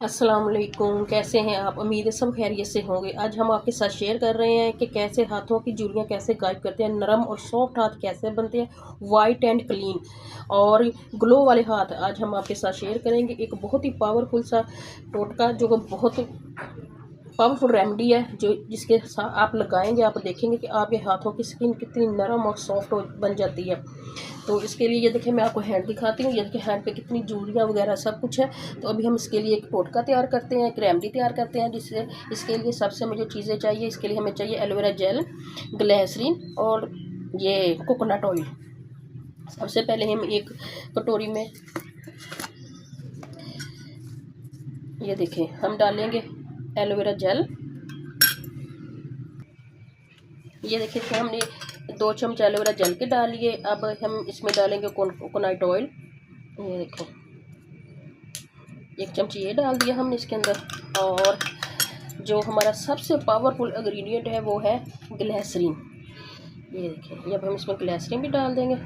अस्सलाम वालेकुम, कैसे हैं आप? उम्मीद है सब खैरियत से होंगे। आज हम आपके साथ शेयर कर रहे हैं कि कैसे हाथों की झुर्रियाँ कैसे गायब करते हैं, नरम और सॉफ्ट हाथ कैसे बनते हैं, वाइट एंड क्लीन और ग्लो वाले हाथ आज हम आपके साथ शेयर करेंगे। एक बहुत ही पावरफुल सा टोटका जो कि बहुत पावरफुल रेमेडी है, जो जिसके साथ आप लगाएंगे आप देखेंगे कि आपके हाथों की स्किन कितनी नरम और सॉफ्ट बन जाती है। तो इसके लिए ये देखिए मैं आपको हैंड दिखाती हूँ। ये देखिए हैंड पे कितनी झुर्रियाँ वगैरह सब कुछ है। तो अभी हम इसके लिए एक टोटका तैयार करते हैं, एक रेमेडी तैयार करते हैं। जिससे इसके लिए सबसे मुझे चीज़ें चाहिए। इसके लिए हमें चाहिए एलोवेरा जेल, ग्लिसरीन और ये कोकोनट ऑयल। सबसे पहले हम एक कटोरी में ये देखें हम डालेंगे एलोवेरा जेल। ये देखिए कि हमने 2 चम्मच एलोवेरा जेल के डालिए। अब हम इसमें डालेंगे कोकोनट ऑयल। ये देखो 1 चम्मच ये डाल दिया हमने इसके अंदर। और जो हमारा सबसे पावरफुल इंग्रेडिएंट है वो है ग्लिसरीन। ये देखिए अब हम इसमें ग्लिसरीन भी डाल देंगे।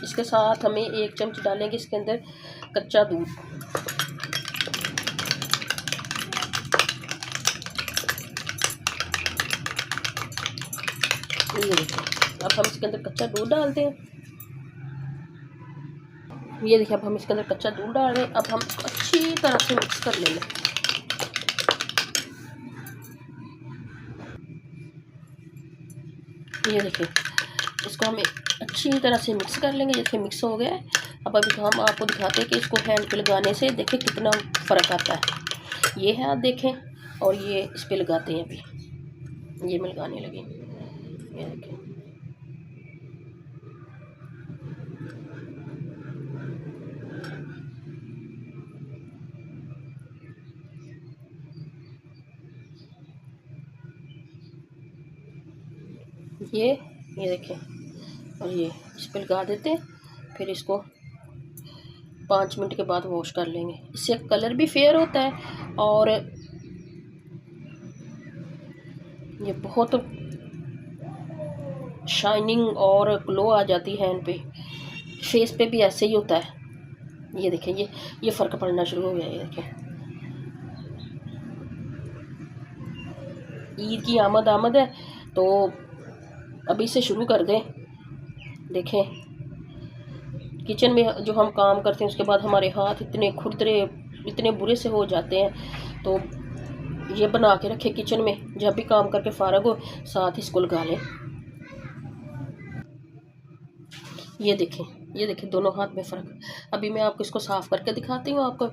इसके साथ हमें 1 चम्मच डालेंगे इसके अंदर कच्चा दूध। ये देखिए अब हम इसके अंदर कच्चा दूध डालते हैं। ये देखिए अब हम इसके अंदर कच्चा दूध डाल रहे हैं। अब हम इसको अच्छी तरह से मिक्स कर लेंगे। ये देखिए इसको हम अच्छी तरह से मिक्स कर लेंगे। देखिए मिक्स हो गया है। अब अभी हम आपको दिखाते हैं कि इसको हैंड पे लगाने से देखिए कितना फ़र्क आता है। ये है आप देखें और ये इस पे लगाते हैं। अभी ये मैं लगाने लगी। ये देखें ये देखें और ये इस पे लगा देते हैं। फिर इसको 5 मिनट के बाद वॉश कर लेंगे। इससे कलर भी फेयर होता है और ये बहुत शाइनिंग और ग्लो आ जाती है हैंड पे। फेस पे भी ऐसे ही होता है। ये देखें ये फ़र्क पड़ना शुरू हो गया। ये देखें ईद की आमद है तो अभी से शुरू कर दें। देखें किचन में जो हम काम करते हैं उसके बाद हमारे हाथ इतने खुरदरे इतने बुरे से हो जाते हैं। तो ये बना के रखें किचन में, जब भी काम करके फारग हो साथ इसको लगा लें। ये देखें दोनों हाथ में फ़र्क। अभी मैं आपको इसको साफ़ करके दिखाती हूँ आपको।